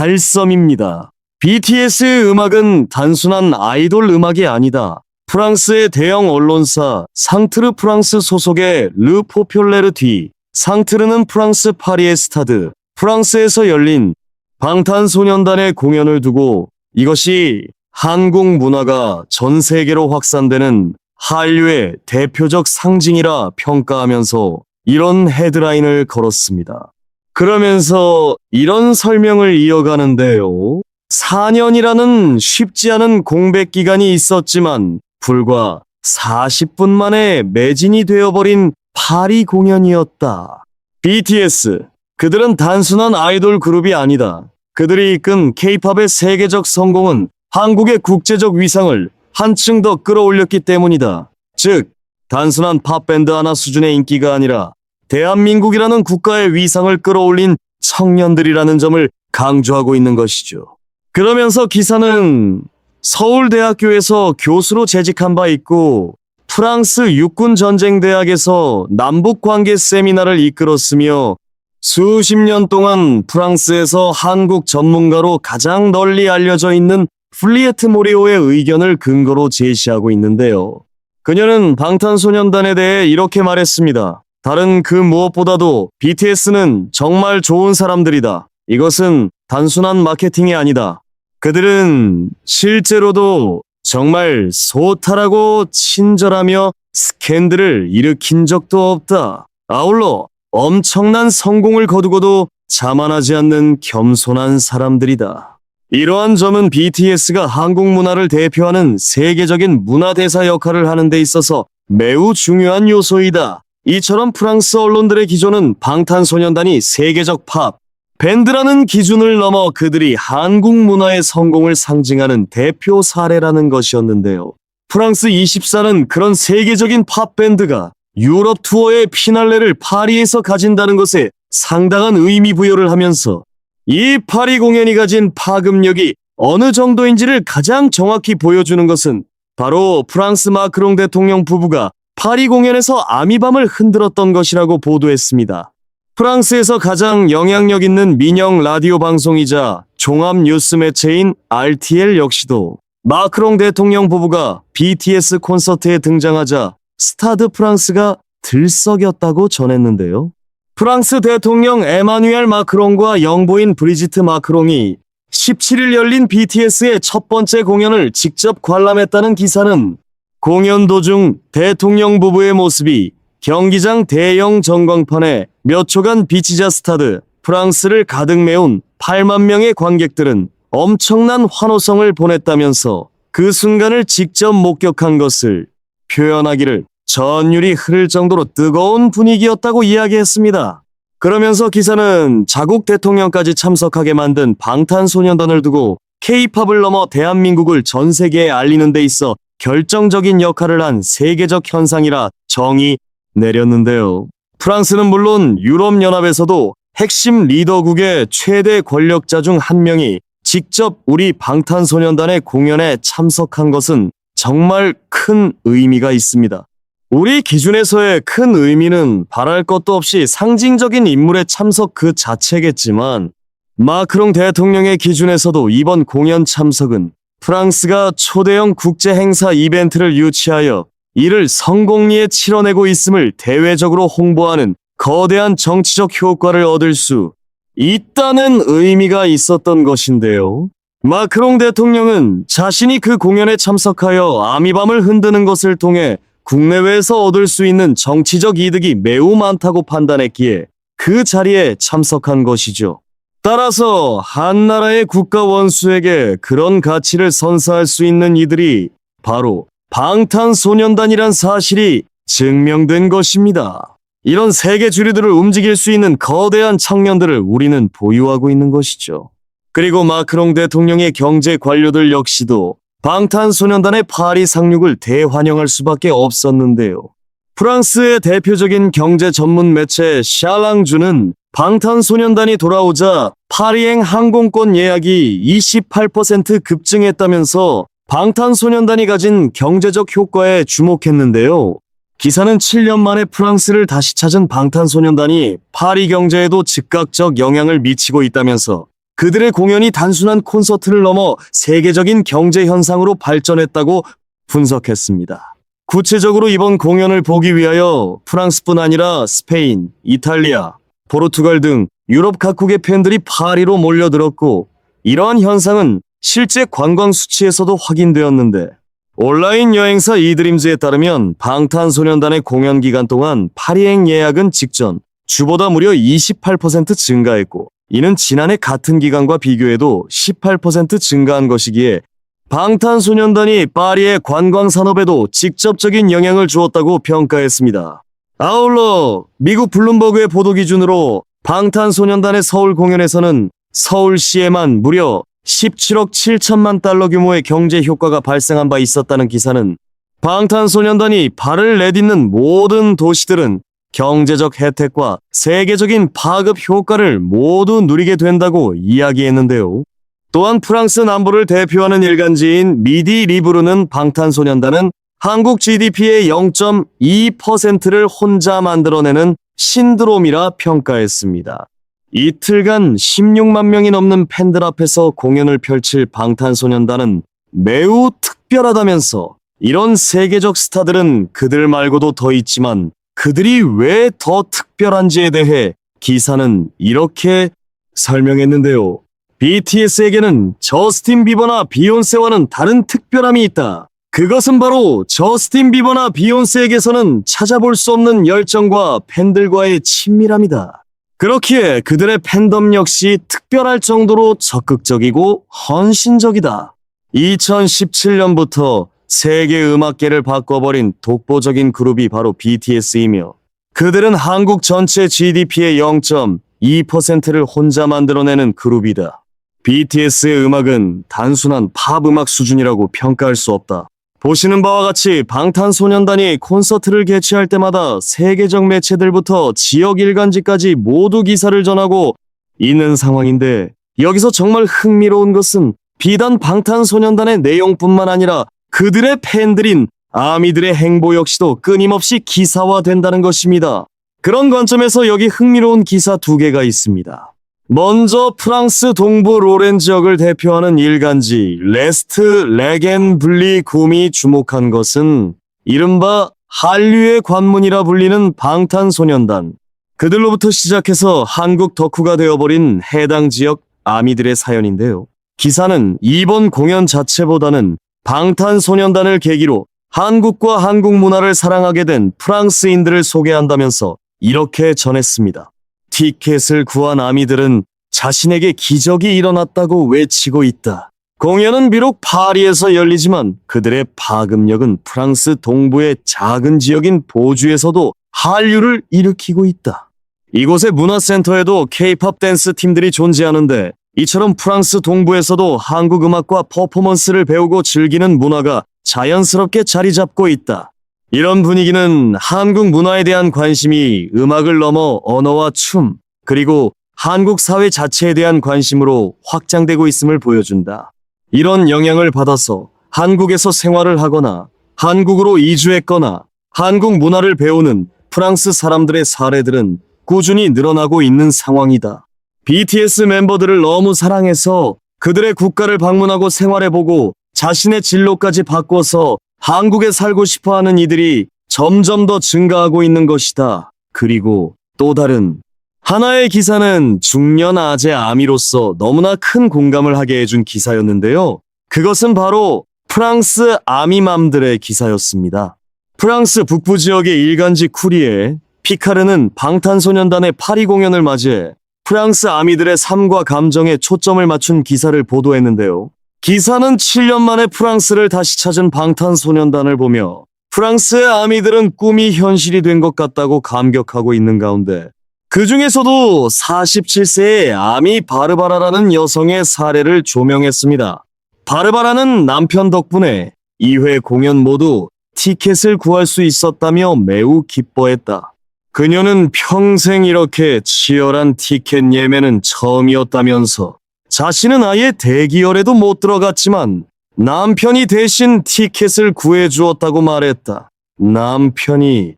달섬입니다. BTS의 음악은 단순한 아이돌 음악이 아니다. 프랑스의 대형 언론사 상트르 프랑스 소속의 르 포퓰레르 뒤 상트르는 프랑스 파리의 스타드 프랑스에서 열린 방탄소년단의 공연을 두고 이것이 한국 문화가 전 세계로 확산되는 한류의 대표적 상징이라 평가하면서 이런 헤드라인을 걸었습니다. 그러면서 이런 설명을 이어가는데요. 4년이라는 쉽지 않은 공백 기간이 있었지만 불과 40분 만에 매진이 되어버린 파리 공연이었다. BTS, 그들은 단순한 아이돌 그룹이 아니다. 그들이 이끈 K-팝의 세계적 성공은 한국의 국제적 위상을 한층 더 끌어올렸기 때문이다. 즉, 단순한 팝밴드 하나 수준의 인기가 아니라 대한민국이라는 국가의 위상을 끌어올린 청년들이라는 점을 강조하고 있는 것이죠. 그러면서 기사는 서울대학교에서 교수로 재직한 바 있고 프랑스 육군전쟁대학에서 남북관계 세미나를 이끌었으며 수십 년 동안 프랑스에서 한국 전문가로 가장 널리 알려져 있는 플리에트 모리오의 의견을 근거로 제시하고 있는데요. 그녀는 방탄소년단에 대해 이렇게 말했습니다. 다른 그 무엇보다도 BTS는 정말 좋은 사람들이다. 이것은 단순한 마케팅이 아니다. 그들은 실제로도 정말 소탈하고 친절하며 스캔들을 일으킨 적도 없다. 아울러 엄청난 성공을 거두고도 자만하지 않는 겸손한 사람들이다. 이러한 점은 BTS가 한국 문화를 대표하는 세계적인 문화대사 역할을 하는 데 있어서 매우 중요한 요소이다. 이처럼 프랑스 언론들의 기조는 방탄소년단이 세계적 팝, 밴드라는 기준을 넘어 그들이 한국 문화의 성공을 상징하는 대표 사례라는 것이었는데요. 프랑스 24는 그런 세계적인 팝밴드가 유럽 투어의 피날레를 파리에서 가진다는 것에 상당한 의미 부여를 하면서 이 파리 공연이 가진 파급력이 어느 정도인지를 가장 정확히 보여주는 것은 바로 프랑스 마크롱 대통령 부부가 파리 공연에서 아미밤을 흔들었던 것이라고 보도했습니다. 프랑스에서 가장 영향력 있는 민영 라디오 방송이자 종합 뉴스 매체인 RTL 역시도 마크롱 대통령 부부가 BTS 콘서트에 등장하자 스타드 프랑스가 들썩였다고 전했는데요. 프랑스 대통령 에마뉘엘 마크롱과 영부인 브리지트 마크롱이 17일 열린 BTS의 첫 번째 공연을 직접 관람했다는 기사는 공연 도중 대통령 부부의 모습이 경기장 대형 전광판에 몇 초간 비치자 스타드 프랑스를 가득 메운 8만 명의 관객들은 엄청난 환호성을 보냈다면서 그 순간을 직접 목격한 것을 표현하기를 전율이 흐를 정도로 뜨거운 분위기였다고 이야기했습니다. 그러면서 기사는 자국 대통령까지 참석하게 만든 방탄소년단을 두고 K-팝을 넘어 대한민국을 전 세계에 알리는 데 있어 결정적인 역할을 한 세계적 현상이라 정의 내렸는데요. 프랑스는 물론 유럽연합에서도 핵심 리더국의 최대 권력자 중 한 명이 직접 우리 방탄소년단의 공연에 참석한 것은 정말 큰 의미가 있습니다. 우리 기준에서의 큰 의미는 바랄 것도 없이 상징적인 인물의 참석 그 자체겠지만 마크롱 대통령의 기준에서도 이번 공연 참석은 프랑스가 초대형 국제 행사 이벤트를 유치하여 이를 성공리에 치러내고 있음을 대외적으로 홍보하는 거대한 정치적 효과를 얻을 수 있다는 의미가 있었던 것인데요. 마크롱 대통령은 자신이 그 공연에 참석하여 아미밤을 흔드는 것을 통해 국내외에서 얻을 수 있는 정치적 이득이 매우 많다고 판단했기에 그 자리에 참석한 것이죠. 따라서 한 나라의 국가 원수에게 그런 가치를 선사할 수 있는 이들이 바로 방탄소년단이란 사실이 증명된 것입니다. 이런 세계 주류들을 움직일 수 있는 거대한 청년들을 우리는 보유하고 있는 것이죠. 그리고 마크롱 대통령의 경제 관료들 역시도 방탄소년단의 파리 상륙을 대환영할 수밖에 없었는데요. 프랑스의 대표적인 경제 전문 매체 샤랑주는 방탄소년단이 돌아오자 파리행 항공권 예약이 28% 급증했다면서 방탄소년단이 가진 경제적 효과에 주목했는데요. 기사는 7년 만에 프랑스를 다시 찾은 방탄소년단이 파리 경제에도 즉각적 영향을 미치고 있다면서 그들의 공연이 단순한 콘서트를 넘어 세계적인 경제 현상으로 발전했다고 분석했습니다. 구체적으로 이번 공연을 보기 위하여 프랑스뿐 아니라 스페인, 이탈리아, 포르투갈 등 유럽 각국의 팬들이 파리로 몰려들었고, 이러한 현상은 실제 관광 수치에서도 확인되었는데, 온라인 여행사 이드림즈에 따르면 방탄소년단의 공연 기간 동안 파리행 예약은 직전 주보다 무려 28% 증가했고, 이는 지난해 같은 기간과 비교해도 18% 증가한 것이기에 방탄소년단이 파리의 관광 산업에도 직접적인 영향을 주었다고 평가했습니다. 아울러 미국 블룸버그의 보도 기준으로 방탄소년단의 서울 공연에서는 서울시에만 무려 17억 7천만 달러 규모의 경제 효과가 발생한 바 있었다는 기사는 방탄소년단이 발을 내딛는 모든 도시들은 경제적 혜택과 세계적인 파급 효과를 모두 누리게 된다고 이야기했는데요. 또한 프랑스 남부를 대표하는 일간지인 미디 리브르는 방탄소년단은 한국 GDP의 0.2%를 혼자 만들어내는 신드롬이라 평가했습니다. 이틀간 16만 명이 넘는 팬들 앞에서 공연을 펼칠 방탄소년단은 매우 특별하다면서, 이런 세계적 스타들은 그들 말고도 더 있지만 그들이 왜 더 특별한지에 대해 기사는 이렇게 설명했는데요. BTS에게는 저스틴 비버나 비욘세와는 다른 특별함이 있다. 그것은 바로 저스틴 비버나 비욘세에게서는 찾아볼 수 없는 열정과 팬들과의 친밀함이다. 그렇기에 그들의 팬덤 역시 특별할 정도로 적극적이고 헌신적이다. 2017년부터 세계 음악계를 바꿔버린 독보적인 그룹이 바로 BTS이며, 그들은 한국 전체 GDP의 0.2%를 혼자 만들어내는 그룹이다. BTS의 음악은 단순한 팝 음악 수준이라고 평가할 수 없다. 보시는 바와 같이 방탄소년단이 콘서트를 개최할 때마다 세계적 매체들부터 지역 일간지까지 모두 기사를 전하고 있는 상황인데, 여기서 정말 흥미로운 것은 비단 방탄소년단의 내용뿐만 아니라 그들의 팬들인 아미들의 행보 역시도 끊임없이 기사화된다는 것입니다. 그런 관점에서 여기 흥미로운 기사 두 개가 있습니다. 먼저 프랑스 동부 로렌 지역을 대표하는 일간지 레스트 레겐 블리 굼이 주목한 것은 이른바 한류의 관문이라 불리는 방탄소년단, 그들로부터 시작해서 한국 덕후가 되어버린 해당 지역 아미들의 사연인데요. 기사는 이번 공연 자체보다는 방탄소년단을 계기로 한국과 한국 문화를 사랑하게 된 프랑스인들을 소개한다면서 이렇게 전했습니다. 티켓을 구한 아미들은 자신에게 기적이 일어났다고 외치고 있다. 공연은 비록 파리에서 열리지만 그들의 파급력은 프랑스 동부의 작은 지역인 보주에서도 한류를 일으키고 있다. 이곳의 문화센터에도 K-팝 댄스 팀들이 존재하는데, 이처럼 프랑스 동부에서도 한국 음악과 퍼포먼스를 배우고 즐기는 문화가 자연스럽게 자리 잡고 있다. 이런 분위기는 한국 문화에 대한 관심이 음악을 넘어 언어와 춤, 그리고 한국 사회 자체에 대한 관심으로 확장되고 있음을 보여준다. 이런 영향을 받아서 한국에서 생활을 하거나 한국으로 이주했거나 한국 문화를 배우는 프랑스 사람들의 사례들은 꾸준히 늘어나고 있는 상황이다. BTS 멤버들을 너무 사랑해서 그들의 국가를 방문하고 생활해보고 자신의 진로까지 바꿔서 한국에 살고 싶어하는 이들이 점점 더 증가하고 있는 것이다. 그리고 또 다른 하나의 기사는 중년 아재 아미로서 너무나 큰 공감을 하게 해준 기사였는데요. 그것은 바로 프랑스 아미맘들의 기사였습니다. 프랑스 북부 지역의 일간지 쿠리에 피카르는 방탄소년단의 파리 공연을 맞이해 프랑스 아미들의 삶과 감정에 초점을 맞춘 기사를 보도했는데요. 기사는 7년 만에 프랑스를 다시 찾은 방탄소년단을 보며 프랑스의 아미들은 꿈이 현실이 된 것 같다고 감격하고 있는 가운데, 그 중에서도 47세의 아미 바르바라라는 여성의 사례를 조명했습니다. 바르바라는 남편 덕분에 2회 공연 모두 티켓을 구할 수 있었다며 매우 기뻐했다. 그녀는 평생 이렇게 치열한 티켓 예매는 처음이었다면서 자신은 아예 대기열에도 못 들어갔지만 남편이 대신 티켓을 구해주었다고 말했다. 남편이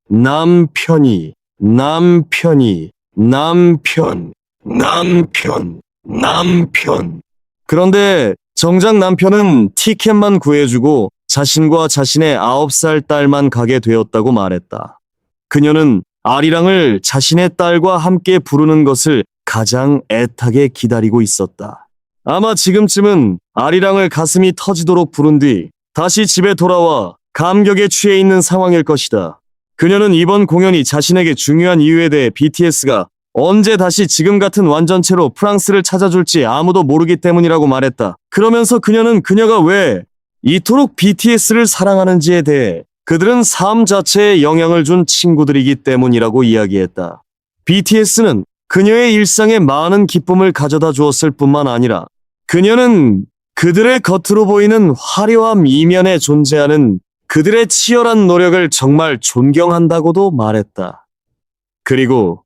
남편이, 남편이, 남편, 남편, 남편. 그런데 정작 남편은 티켓만 구해주고 자신과 자신의 9살 딸만 가게 되었다고 말했다. 그녀는 아리랑을 자신의 딸과 함께 부르는 것을 가장 애타게 기다리고 있었다. 아마 지금쯤은 아리랑을 가슴이 터지도록 부른 뒤 다시 집에 돌아와 감격에 취해 있는 상황일 것이다. 그녀는 이번 공연이 자신에게 중요한 이유에 대해 BTS가 언제 다시 지금 같은 완전체로 프랑스를 찾아줄지 아무도 모르기 때문이라고 말했다. 그러면서 그녀는 그녀가 왜 이토록 BTS를 사랑하는지에 대해 그들은 삶 자체에 영향을 준 친구들이기 때문이라고 이야기했다. BTS는 그녀의 일상에 많은 기쁨을 가져다 주었을 뿐만 아니라 그녀는 그들의 겉으로 보이는 화려함 이면에 존재하는 그들의 치열한 노력을 정말 존경한다고도 말했다. 그리고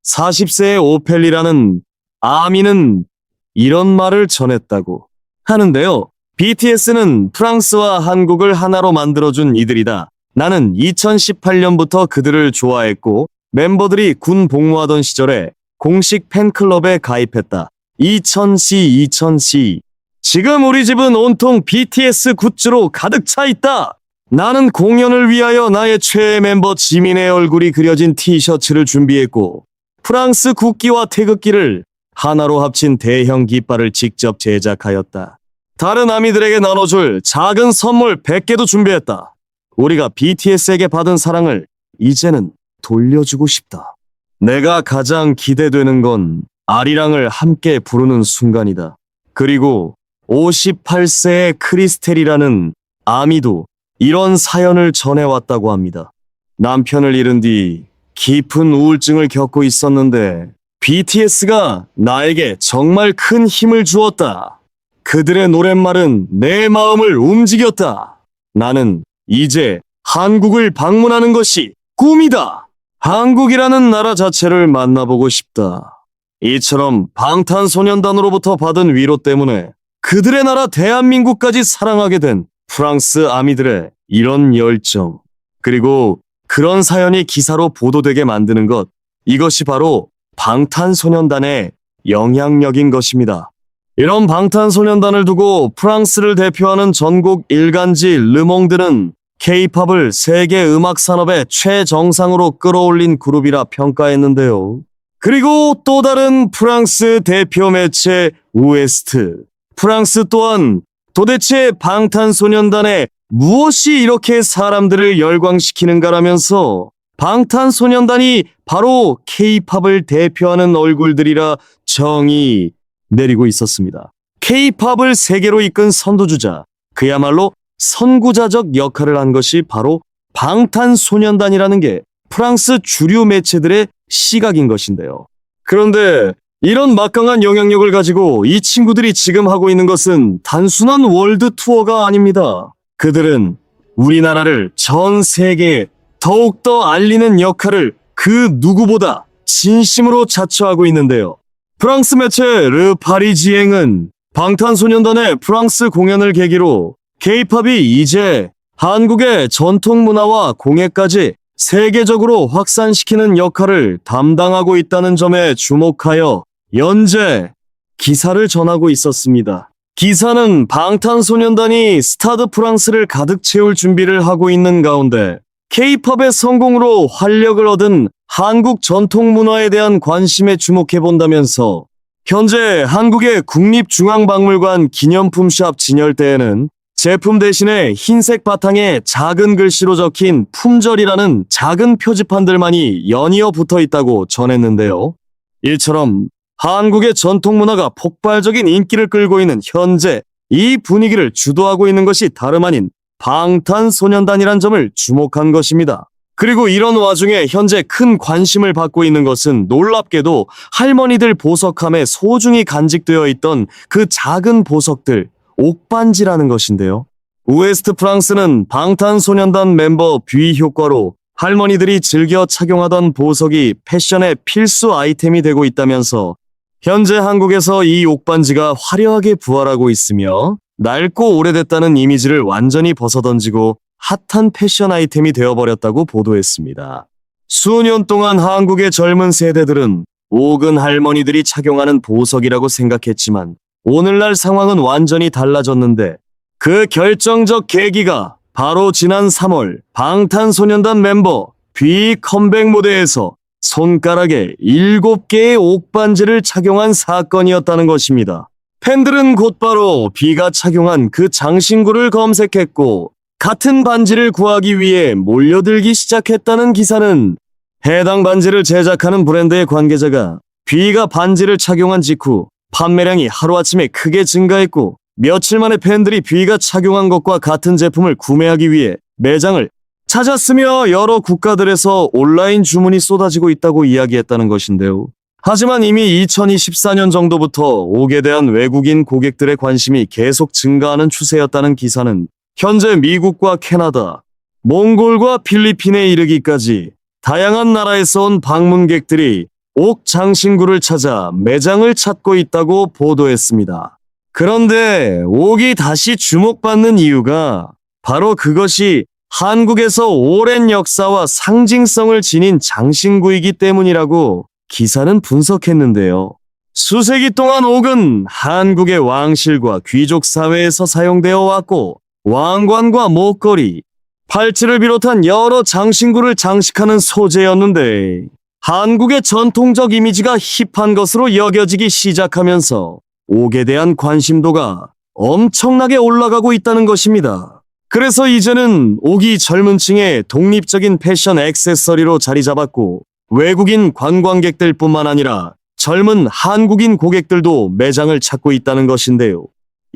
40세의 오펠리라는 아미는 이런 말을 전했다고 하는데요. BTS는 프랑스와 한국을 하나로 만들어준 이들이다. 나는 2018년부터 그들을 좋아했고 멤버들이 군 복무하던 시절에 공식 팬클럽에 가입했다. 2000C. 지금 우리 집은 온통 BTS 굿즈로 가득 차 있다. 나는 공연을 위하여 나의 최애 멤버 지민의 얼굴이 그려진 티셔츠를 준비했고 프랑스 국기와 태극기를 하나로 합친 대형 깃발을 직접 제작하였다. 다른 아미들에게 나눠줄 작은 선물 100개도 준비했다. 우리가 BTS에게 받은 사랑을 이제는 돌려주고 싶다. 내가 가장 기대되는 건 아리랑을 함께 부르는 순간이다. 그리고 58세의 크리스텔이라는 아미도 이런 사연을 전해왔다고 합니다. 남편을 잃은 뒤 깊은 우울증을 겪고 있었는데 BTS가 나에게 정말 큰 힘을 주었다. 그들의 노랫말은 내 마음을 움직였다. 나는 이제 한국을 방문하는 것이 꿈이다. 한국이라는 나라 자체를 만나보고 싶다. 이처럼 방탄소년단으로부터 받은 위로 때문에 그들의 나라 대한민국까지 사랑하게 된 프랑스 아미들의 이런 열정, 그리고 그런 사연이 기사로 보도되게 만드는 것, 이것이 바로 방탄소년단의 영향력인 것입니다. 이런 방탄소년단을 두고 프랑스를 대표하는 전국 일간지 르몽드는 K-팝을 세계 음악 산업의 최정상으로 끌어올린 그룹이라 평가했는데요. 그리고 또 다른 프랑스 대표 매체 우에스트. 프랑스 또한 도대체 방탄소년단에 무엇이 이렇게 사람들을 열광시키는가라면서 방탄소년단이 바로 K-팝을 대표하는 얼굴들이라 정의 내리고 있었습니다. K-팝을 세계로 이끈 선두주자, 그야말로 선구자적 역할을 한 것이 바로 방탄소년단이라는 게 프랑스 주류 매체들의 시각인 것인데요. 그런데 이런 막강한 영향력을 가지고 이 친구들이 지금 하고 있는 것은 단순한 월드 투어가 아닙니다. 그들은 우리나라를 전 세계에 더욱더 알리는 역할을 그 누구보다 진심으로 자처하고 있는데요. 프랑스 매체 르 파리지앵은 방탄소년단의 프랑스 공연을 계기로 K-팝이 이제 한국의 전통 문화와 공예까지 세계적으로 확산시키는 역할을 담당하고 있다는 점에 주목하여 연재 기사를 전하고 있었습니다. 기사는 방탄소년단이 스타드 프랑스를 가득 채울 준비를 하고 있는 가운데 K-팝의 성공으로 활력을 얻은 한국 전통 문화에 대한 관심에 주목해 본다면서 현재 한국의 국립중앙박물관 기념품샵 진열대에는 제품 대신에 흰색 바탕에 작은 글씨로 적힌 품절이라는 작은 표지판들만이 연이어 붙어 있다고 전했는데요. 이처럼 한국의 전통 문화가 폭발적인 인기를 끌고 있는 현재 이 분위기를 주도하고 있는 것이 다름 아닌 방탄소년단이란 점을 주목한 것입니다. 그리고 이런 와중에 현재 큰 관심을 받고 있는 것은 놀랍게도 할머니들 보석함에 소중히 간직되어 있던 그 작은 보석들, 옥반지라는 것인데요. 우에스트 프랑스는 방탄소년단 멤버 뷔 효과로 할머니들이 즐겨 착용하던 보석이 패션의 필수 아이템이 되고 있다면서 현재 한국에서 이 옥반지가 화려하게 부활하고 있으며 낡고 오래됐다는 이미지를 완전히 벗어던지고 핫한 패션 아이템이 되어버렸다고 보도했습니다. 수년 동안 한국의 젊은 세대들은 옥은 할머니들이 착용하는 보석이라고 생각했지만 오늘날 상황은 완전히 달라졌는데 그 결정적 계기가 바로 지난 3월 방탄소년단 멤버 뷔 컴백 무대에서 손가락에 7개의 옥반지를 착용한 사건이었다는 것입니다. 팬들은 곧바로 뷔가 착용한 그 장신구를 검색했고 같은 반지를 구하기 위해 몰려들기 시작했다는 기사는 해당 반지를 제작하는 브랜드의 관계자가 뷔가 반지를 착용한 직후 판매량이 하루아침에 크게 증가했고 며칠 만에 팬들이 뷔가 착용한 것과 같은 제품을 구매하기 위해 매장을 찾았으며 여러 국가들에서 온라인 주문이 쏟아지고 있다고 이야기했다는 것인데요. 하지만 이미 2024년 정도부터 옥에 대한 외국인 고객들의 관심이 계속 증가하는 추세였다는 기사는 현재 미국과 캐나다, 몽골과 필리핀에 이르기까지 다양한 나라에서 온 방문객들이 옥 장신구를 찾아 매장을 찾고 있다고 보도했습니다. 그런데 옥이 다시 주목받는 이유가 바로 그것이 한국에서 오랜 역사와 상징성을 지닌 장신구이기 때문이라고 기사는 분석했는데요. 수세기 동안 옥은 한국의 왕실과 귀족 사회에서 사용되어 왔고 왕관과 목걸이, 팔찌를 비롯한 여러 장신구를 장식하는 소재였는데 한국의 전통적 이미지가 힙한 것으로 여겨지기 시작하면서 옥에 대한 관심도가 엄청나게 올라가고 있다는 것입니다. 그래서 이제는 옥이 젊은 층의 독립적인 패션 액세서리로 자리 잡았고 외국인 관광객들뿐만 아니라 젊은 한국인 고객들도 매장을 찾고 있다는 것인데요.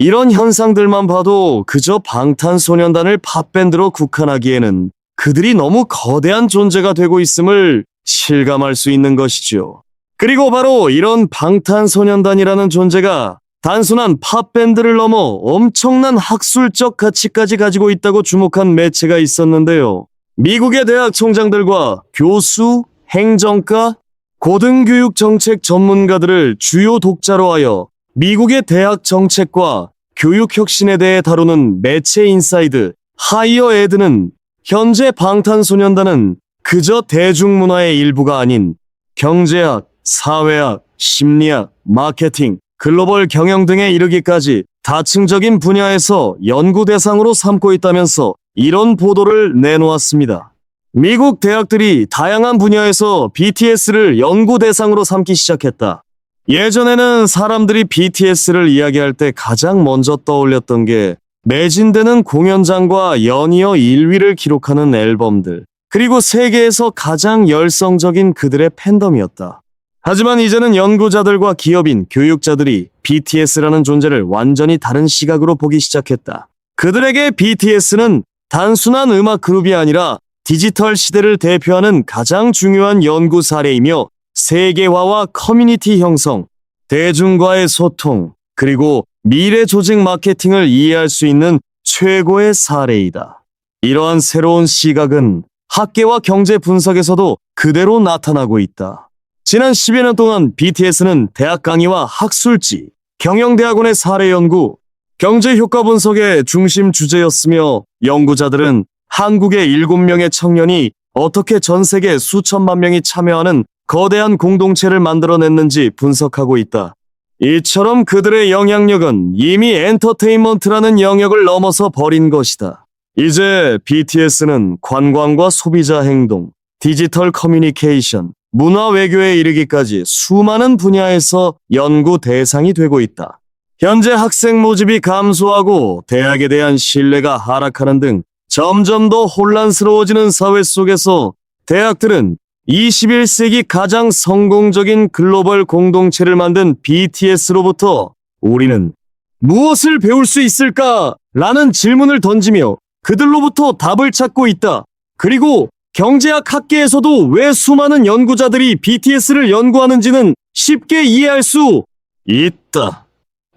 이런 현상들만 봐도 그저 방탄소년단을 팝밴드로 국한하기에는 그들이 너무 거대한 존재가 되고 있음을 실감할 수 있는 것이죠. 그리고 바로 이런 방탄소년단이라는 존재가 단순한 팝밴드를 넘어 엄청난 학술적 가치까지 가지고 있다고 주목한 매체가 있었는데요. 미국의 대학 총장들과 교수, 행정가, 고등교육 정책 전문가들을 주요 독자로 하여 미국의 대학 정책과 교육 혁신에 대해 다루는 매체 인사이드 하이어 에드는 현재 방탄소년단은 그저 대중문화의 일부가 아닌 경제학, 사회학, 심리학, 마케팅, 글로벌 경영 등에 이르기까지 다층적인 분야에서 연구 대상으로 삼고 있다면서 이런 보도를 내놓았습니다. 미국 대학들이 다양한 분야에서 BTS를 연구 대상으로 삼기 시작했다. 예전에는 사람들이 BTS를 이야기할 때 가장 먼저 떠올렸던 게 매진되는 공연장과 연이어 1위를 기록하는 앨범들, 그리고 세계에서 가장 열성적인 그들의 팬덤이었다. 하지만 이제는 연구자들과 기업인, 교육자들이 BTS라는 존재를 완전히 다른 시각으로 보기 시작했다. 그들에게 BTS는 단순한 음악 그룹이 아니라 디지털 시대를 대표하는 가장 중요한 연구 사례이며 세계화와 커뮤니티 형성, 대중과의 소통, 그리고 미래 조직 마케팅을 이해할 수 있는 최고의 사례이다. 이러한 새로운 시각은 학계와 경제 분석에서도 그대로 나타나고 있다. 지난 10여 년 동안 BTS는 대학 강의와 학술지, 경영대학원의 사례 연구, 경제 효과 분석의 중심 주제였으며 연구자들은 한국의 7명의 청년이 어떻게 전 세계 수천만 명이 참여하는 거대한 공동체를 만들어냈는지 분석하고 있다. 이처럼 그들의 영향력은 이미 엔터테인먼트라는 영역을 넘어서 버린 것이다. 이제 BTS는 관광과 소비자 행동, 디지털 커뮤니케이션, 문화 외교에 이르기까지 수많은 분야에서 연구 대상이 되고 있다. 현재 학생 모집이 감소하고 대학에 대한 신뢰가 하락하는 등 점점 더 혼란스러워지는 사회 속에서 대학들은 21세기 가장 성공적인 글로벌 공동체를 만든 BTS로부터 우리는 무엇을 배울 수 있을까? 라는 질문을 던지며 그들로부터 답을 찾고 있다. 그리고 경제학 학계에서도 왜 수많은 연구자들이 BTS를 연구하는지는 쉽게 이해할 수 있다.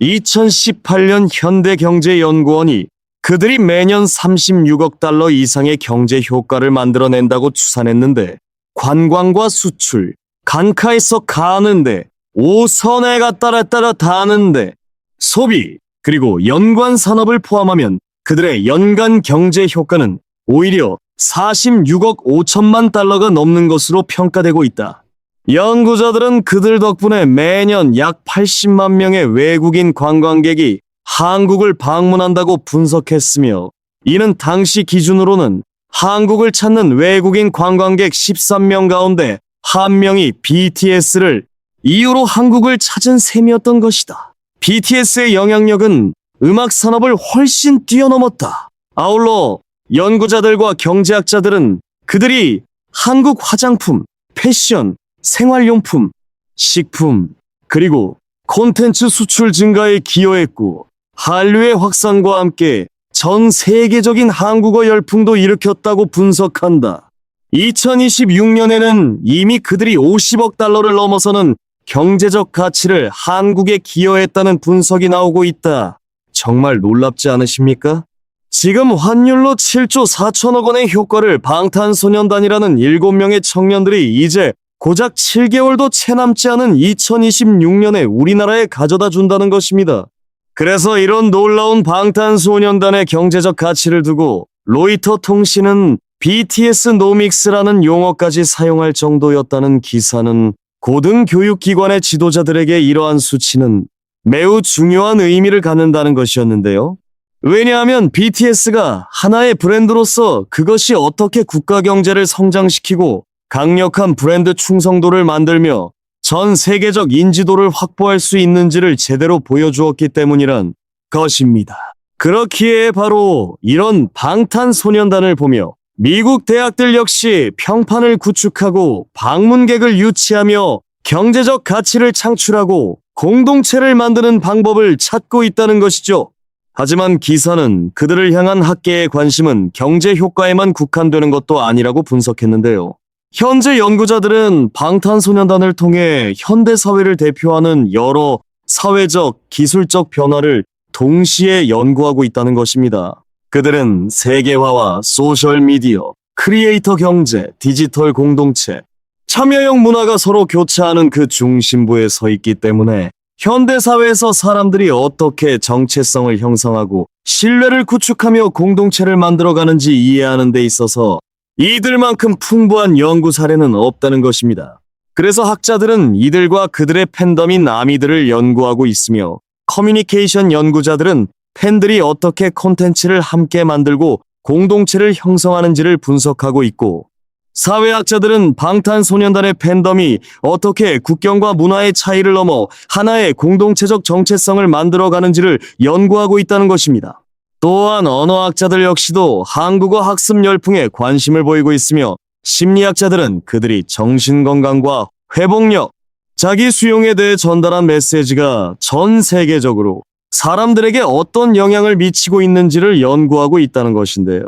2018년 현대경제연구원이 그들이 매년 36억 달러 이상의 경제 효과를 만들어낸다고 추산했는데 관광과 수출, 간카에서 가는데, 오선해가 따라 다는데, 소비, 그리고 연관 산업을 포함하면 그들의 연간 경제 효과는 오히려 46억 5천만 달러가 넘는 것으로 평가되고 있다. 연구자들은 그들 덕분에 매년 약 80만 명의 외국인 관광객이 한국을 방문한다고 분석했으며, 이는 당시 기준으로는 한국을 찾는 외국인 관광객 13명 가운데 1명이 BTS를 이유로 한국을 찾은 셈이었던 것이다. BTS의 영향력은 음악 산업을 훨씬 뛰어넘었다. 아울러 연구자들과 경제학자들은 그들이 한국 화장품, 패션, 생활용품, 식품, 그리고 콘텐츠 수출 증가에 기여했고, 한류의 확산과 함께 전 세계적인 한국어 열풍도 일으켰다고 분석한다. 2026년에는 이미 그들이 50억 달러를 넘어서는 경제적 가치를 한국에 기여했다는 분석이 나오고 있다. 정말 놀랍지 않으십니까? 지금 환율로 7조 4천억 원의 효과를 방탄소년단이라는 7명의 청년들이 이제 고작 7개월도 채 남지 않은 2026년에 우리나라에 가져다 준다는 것입니다. 그래서 이런 놀라운 방탄소년단의 경제적 가치를 두고 로이터 통신은 BTS 노믹스라는 용어까지 사용할 정도였다는 기사는 고등교육기관의 지도자들에게 이러한 수치는 매우 중요한 의미를 갖는다는 것이었는데요. 왜냐하면 BTS가 하나의 브랜드로서 그것이 어떻게 국가 경제를 성장시키고 강력한 브랜드 충성도를 만들며 전 세계적 인지도를 확보할 수 있는지를 제대로 보여주었기 때문이란 것입니다. 그렇기에 바로 이런 방탄소년단을 보며 미국 대학들 역시 평판을 구축하고 방문객을 유치하며 경제적 가치를 창출하고 공동체를 만드는 방법을 찾고 있다는 것이죠. 하지만 기사는 그들을 향한 학계의 관심은 경제 효과에만 국한되는 것도 아니라고 분석했는데요. 현재 연구자들은 방탄소년단을 통해 현대사회를 대표하는 여러 사회적, 기술적 변화를 동시에 연구하고 있다는 것입니다. 그들은 세계화와 소셜미디어, 크리에이터 경제, 디지털 공동체, 참여형 문화가 서로 교차하는 그 중심부에 서 있기 때문에 현대사회에서 사람들이 어떻게 정체성을 형성하고 신뢰를 구축하며 공동체를 만들어가는지 이해하는 데 있어서 이들만큼 풍부한 연구 사례는 없다는 것입니다. 그래서 학자들은 이들과 그들의 팬덤인 아미들을 연구하고 있으며, 커뮤니케이션 연구자들은 팬들이 어떻게 콘텐츠를 함께 만들고 공동체를 형성하는지를 분석하고 있고, 사회학자들은 방탄소년단의 팬덤이 어떻게 국경과 문화의 차이를 넘어 하나의 공동체적 정체성을 만들어가는지를 연구하고 있다는 것입니다. 또한 언어학자들 역시도 한국어 학습 열풍에 관심을 보이고 있으며, 심리학자들은 그들이 정신건강과 회복력, 자기 수용에 대해 전달한 메시지가 전 세계적으로 사람들에게 어떤 영향을 미치고 있는지를 연구하고 있다는 것인데요.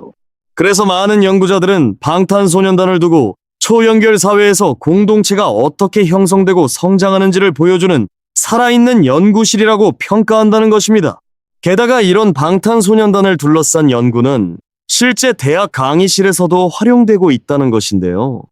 그래서 많은 연구자들은 방탄소년단을 두고 초연결 사회에서 공동체가 어떻게 형성되고 성장하는지를 보여주는 살아있는 연구실이라고 평가한다는 것입니다. 게다가 이런 방탄소년단을 둘러싼 연구는 실제 대학 강의실에서도 활용되고 있다는 것인데요.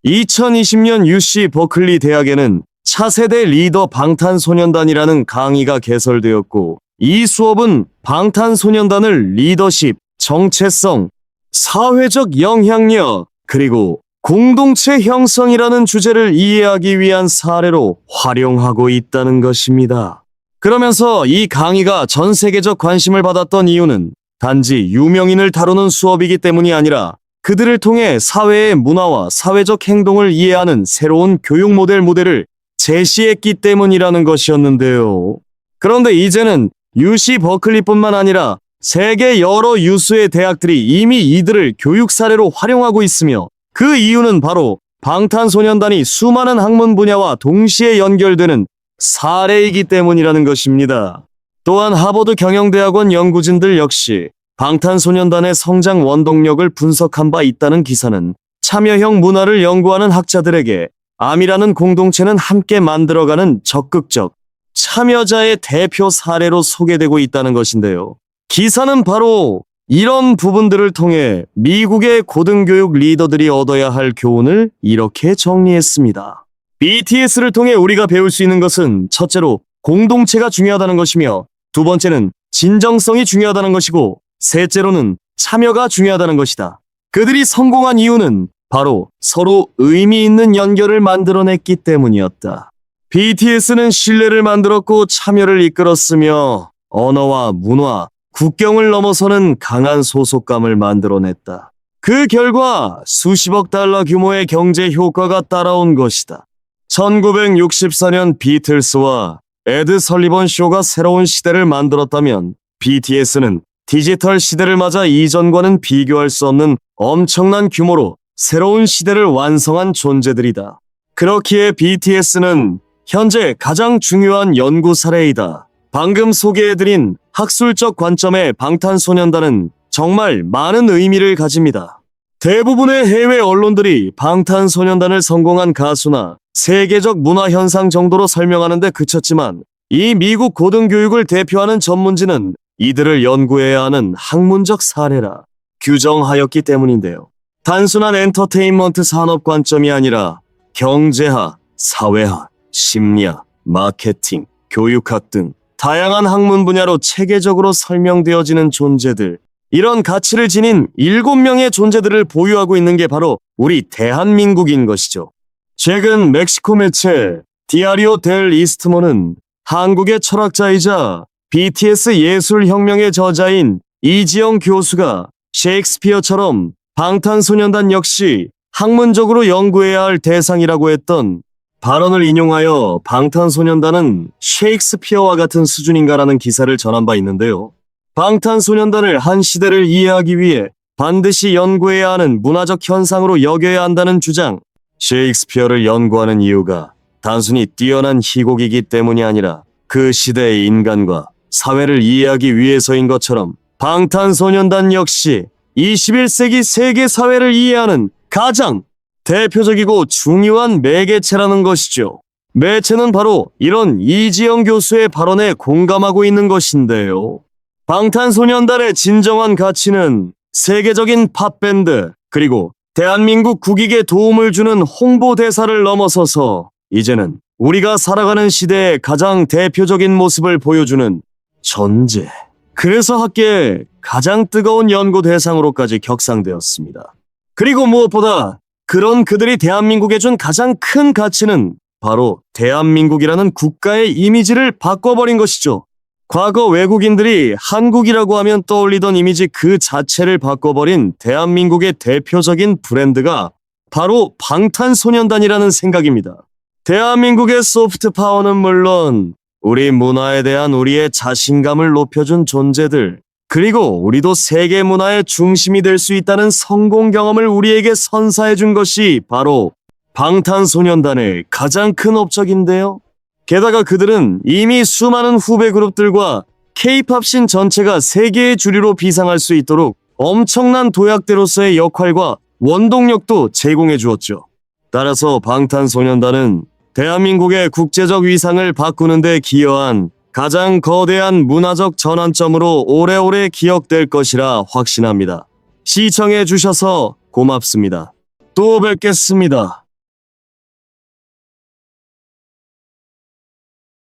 2020년 UC 버클리 대학에는 차세대 리더 방탄소년단이라는 강의가 개설되었고, 이 수업은 방탄소년단을 리더십, 정체성, 사회적 영향력, 그리고 공동체 형성이라는 주제를 이해하기 위한 사례로 활용하고 있다는 것입니다. 그러면서 이 강의가 전 세계적 관심을 받았던 이유는 단지 유명인을 다루는 수업이기 때문이 아니라 그들을 통해 사회의 문화와 사회적 행동을 이해하는 새로운 교육 모델을 제시했기 때문이라는 것이었는데요. 그런데 이제는 UC 버클리뿐만 아니라 세계 여러 유수의 대학들이 이미 이들을 교육 사례로 활용하고 있으며, 그 이유는 바로 방탄소년단이 수많은 학문 분야와 동시에 연결되는 사례이기 때문이라는 것입니다. 또한 하버드 경영대학원 연구진들 역시 방탄소년단의 성장 원동력을 분석한 바 있다는 기사는 참여형 문화를 연구하는 학자들에게 아미라는 공동체는 함께 만들어가는 적극적 참여자의 대표 사례로 소개되고 있다는 것인데요. 기사는 바로 이런 부분들을 통해 미국의 고등교육 리더들이 얻어야 할 교훈을 이렇게 정리했습니다. BTS를 통해 우리가 배울 수 있는 것은 첫째로 공동체가 중요하다는 것이며, 두 번째는 진정성이 중요하다는 것이고, 셋째로는 참여가 중요하다는 것이다. 그들이 성공한 이유는 바로 서로 의미 있는 연결을 만들어냈기 때문이었다. BTS는 신뢰를 만들었고 참여를 이끌었으며 언어와 문화, 국경을 넘어서는 강한 소속감을 만들어냈다. 그 결과 수십억 달러 규모의 경제 효과가 따라온 것이다. 1964년 비틀스와 에드 설리번 쇼가 새로운 시대를 만들었다면 BTS는 디지털 시대를 맞아 이전과는 비교할 수 없는 엄청난 규모로 새로운 시대를 완성한 존재들이다. 그렇기에 BTS는 현재 가장 중요한 연구 사례이다. 방금 소개해드린 학술적 관점의 방탄소년단은 정말 많은 의미를 가집니다. 대부분의 해외 언론들이 방탄소년단을 성공한 가수나 세계적 문화 현상 정도로 설명하는데 그쳤지만 이 미국 고등교육을 대표하는 전문지는 이들을 연구해야 하는 학문적 사례라 규정하였기 때문인데요. 단순한 엔터테인먼트 산업 관점이 아니라 경제학, 사회학, 심리학, 마케팅, 교육학 등 다양한 학문 분야로 체계적으로 설명되어지는 존재들, 이런 가치를 지닌 7명의 존재들을 보유하고 있는 게 바로 우리 대한민국인 것이죠. 최근 멕시코 매체 디아리오 델 이스트모는 한국의 철학자이자 BTS 예술혁명의 저자인 이지영 교수가 셰익스피어처럼 방탄소년단 역시 학문적으로 연구해야 할 대상이라고 했던 발언을 인용하여 방탄소년단은 셰익스피어와 같은 수준인가라는 기사를 전한 바 있는데요. 방탄소년단을 한 시대를 이해하기 위해 반드시 연구해야 하는 문화적 현상으로 여겨야 한다는 주장, 셰익스피어를 연구하는 이유가 단순히 뛰어난 희곡이기 때문이 아니라 그 시대의 인간과 사회를 이해하기 위해서인 것처럼 방탄소년단 역시 21세기 세계 사회를 이해하는 가장 대표적이고 중요한 매개체라는 것이죠. 매체는 바로 이런 이지영 교수의 발언에 공감하고 있는 것인데요. 방탄소년단의 진정한 가치는 세계적인 팝밴드 그리고 대한민국 국익에 도움을 주는 홍보대사를 넘어서서 이제는 우리가 살아가는 시대의 가장 대표적인 모습을 보여주는 존재. 그래서 학계의 가장 뜨거운 연구 대상으로까지 격상되었습니다. 그리고 무엇보다 그런 그들이 대한민국에 준 가장 큰 가치는 바로 대한민국이라는 국가의 이미지를 바꿔버린 것이죠. 과거 외국인들이 한국이라고 하면 떠올리던 이미지 그 자체를 바꿔버린 대한민국의 대표적인 브랜드가 바로 방탄소년단이라는 생각입니다. 대한민국의 소프트 파워는 물론 우리 문화에 대한 우리의 자신감을 높여준 존재들, 그리고 우리도 세계 문화의 중심이 될 수 있다는 성공 경험을 우리에게 선사해준 것이 바로 방탄소년단의 가장 큰 업적인데요. 게다가 그들은 이미 수많은 후배 그룹들과 K-팝 신 전체가 세계의 주류로 비상할 수 있도록 엄청난 도약대로서의 역할과 원동력도 제공해 주었죠. 따라서 방탄소년단은 대한민국의 국제적 위상을 바꾸는 데 기여한 가장 거대한 문화적 전환점으로 오래오래 기억될 것이라 확신합니다. 시청해 주셔서 고맙습니다. 또 뵙겠습니다.